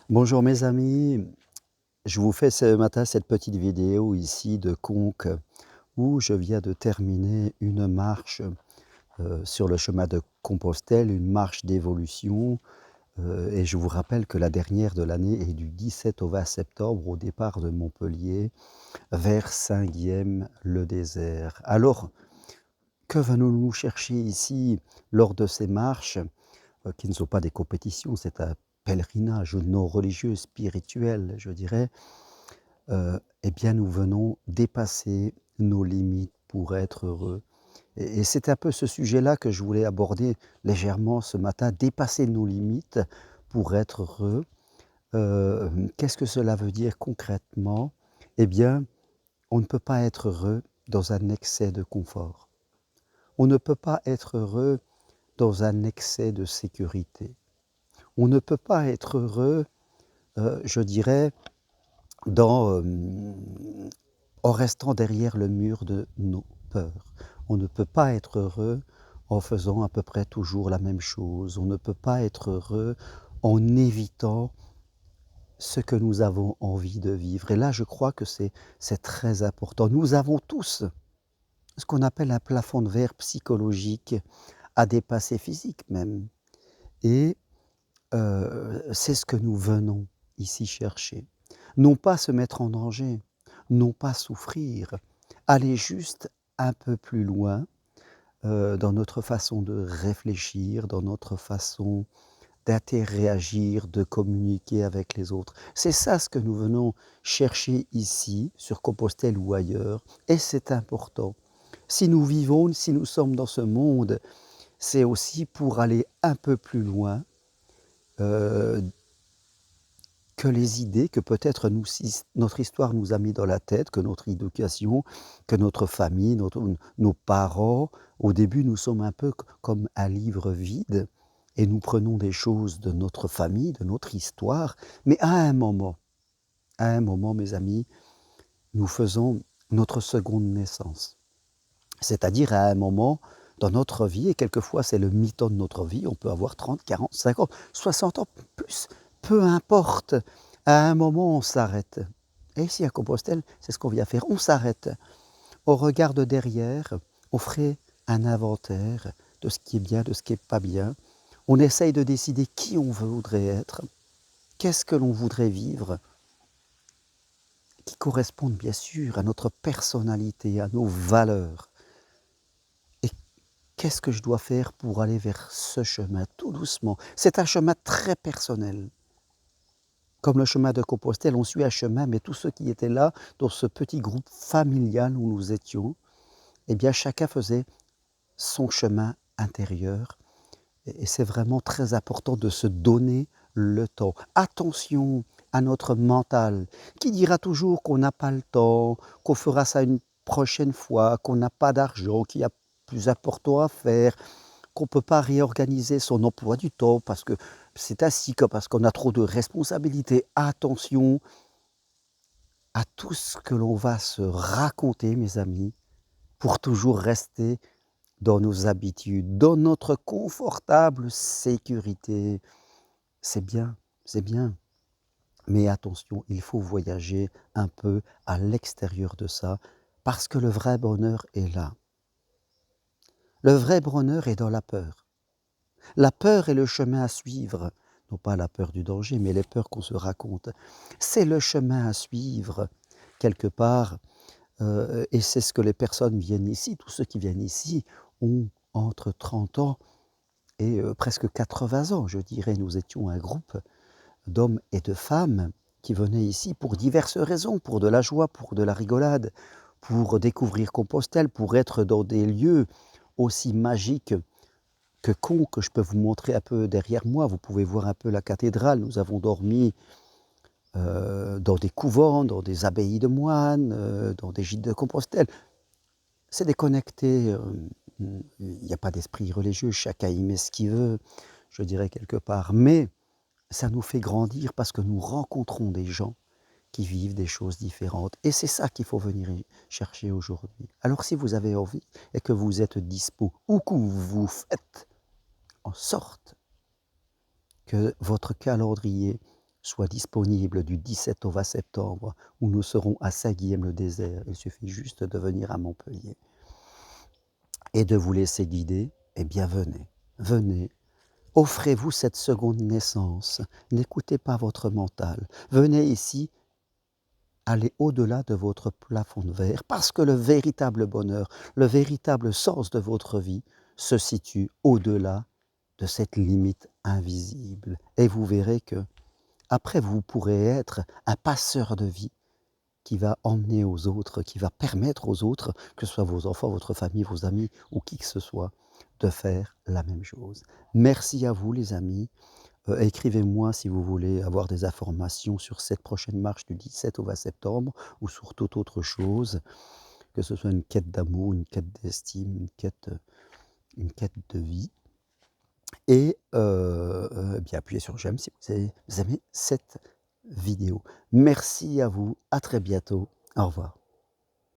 Bonjour mes amis, je vous fais ce matin cette petite vidéo ici de Conques où je viens de terminer une marche sur le chemin de Compostelle, une marche d'évolution et je vous rappelle que la dernière de l'année est du 17 au 20 septembre au départ de Montpellier vers Saint-Guihem-le-Désert. Alors, que venons-nous chercher ici lors de ces marches qui ne sont pas des compétitions, c'est un pèlerinage non religieux, spirituel, je dirais. Eh bien, nous venons dépasser nos limites pour être heureux. Et c'est un peu ce sujet-là que je voulais aborder légèrement ce matin, dépasser nos limites pour être heureux. Qu'est-ce que cela veut dire concrètement? Eh bien, on ne peut pas être heureux dans un excès de confort. On ne peut pas être heureux dans un excès de sécurité. On ne peut pas être heureux, je dirais, dans, en restant derrière le mur de nos peurs. On ne peut pas être heureux en faisant à peu près toujours la même chose. On ne peut pas être heureux en évitant ce que nous avons envie de vivre. Et là, je crois que c'est très important. Nous avons tous ce qu'on appelle un plafond de verre psychologique à dépasser, physique même. Et c'est ce que nous venons ici chercher. Non pas se mettre en danger, non pas souffrir, aller juste un peu plus loin, dans notre façon de réfléchir, dans notre façon d'interréagir, de communiquer avec les autres. C'est ça ce que nous venons chercher ici, sur Compostelle ou ailleurs, et c'est important. Si nous vivons, si nous sommes dans ce monde, c'est aussi pour aller un peu plus loin, heu que les idées que peut-être nous si notre histoire nous a mis dans la tête, que notre éducation, que notre famille, nos parents, au début nous sommes un peu comme un livre vide et nous prenons des choses de notre famille, de notre histoire, mais à un moment mes amis, nous faisons notre seconde naissance. C'est-à-dire à un moment dans notre vie et quelquefois c'est le mi-temps de notre vie, on peut avoir 30, 40, 50, 60 ans, plus, peu importe. À un moment, on s'arrête. Et ici à Compostelle, c'est ce qu'on vient faire, on s'arrête. On regarde derrière, on ferait un inventaire de ce qui est bien, de ce qui n'est pas bien. On essaye de décider qui on voudrait être, qu'est-ce que l'on voudrait vivre, qui corresponde bien sûr à notre personnalité, à nos valeurs. Et qu'est-ce que je dois faire pour aller vers ce chemin, tout doucement? C'est un chemin très personnel. Comme le chemin de Compostelle, on suit un chemin, mais tous ceux qui étaient là, dans ce petit groupe familial où nous étions, eh bien chacun faisait son chemin intérieur. Et c'est vraiment très important de se donner le temps. Attention à notre mental, qui dira toujours qu'on n'a pas le temps, qu'on fera ça une prochaine fois, qu'on n'a pas d'argent, qu'il y a plus important à faire, qu'on ne peut pas réorganiser son emploi du temps parce que c'est ainsi, que parce qu'on a trop de responsabilités. Attention à tout ce que l'on va se raconter, mes amis, pour toujours rester dans nos habitudes, dans notre confortable sécurité. C'est bien, c'est bien. Mais attention, il faut voyager un peu à l'extérieur de ça, parce que le vrai bonheur est là. Le vrai bonheur est dans la peur. La peur est le chemin à suivre, non pas la peur du danger, mais les peurs qu'on se raconte. C'est le chemin à suivre, quelque part, et c'est ce que les personnes viennent ici, tous ceux qui viennent ici ont entre 30 ans et presque 80 ans, je dirais. Nous étions un groupe d'hommes et de femmes qui venaient ici pour diverses raisons, pour de la joie, pour de la rigolade, pour découvrir Compostelle, pour être dans des lieux aussi magiques que Conques, que je peux vous montrer un peu derrière moi. Vous pouvez voir un peu la cathédrale. Nous avons dormi dans des couvents, dans des abbayes de moines, dans des gîtes de Compostelle. C'est déconnecté, il n'y a pas d'esprit religieux, chacun y met ce qu'il veut, je dirais quelque part. Mais ça nous fait grandir parce que nous rencontrons des gens qui vivent des choses différentes. Et c'est ça qu'il faut venir chercher aujourd'hui. Alors si vous avez envie et que vous êtes dispo, ou que vous faites en sorte que votre calendrier soit disponible du 17 au 20 septembre, où nous serons à Saint-Guilhem-le-Désert. Il suffit juste de venir à Montpellier et de vous laisser guider. Eh bien, venez, venez. Offrez-vous cette seconde naissance. N'écoutez pas votre mental. Venez ici, allez au-delà de votre plafond de verre, parce que le véritable bonheur, le véritable sens de votre vie se situe au-delà de cette limite invisible. Et vous verrez que après, vous pourrez être un passeur de vie qui va emmener aux autres, qui va permettre aux autres, que ce soit vos enfants, votre famille, vos amis ou qui que ce soit, de faire la même chose. Merci à vous les amis. Écrivez-moi si vous voulez avoir des informations sur cette prochaine marche du 17 au 20 septembre ou sur toute autre chose, que ce soit une quête d'amour, une quête d'estime, une quête de vie. Et bien appuyez sur j'aime si vous aimez cette vidéo. Merci à vous, à très bientôt. Au revoir.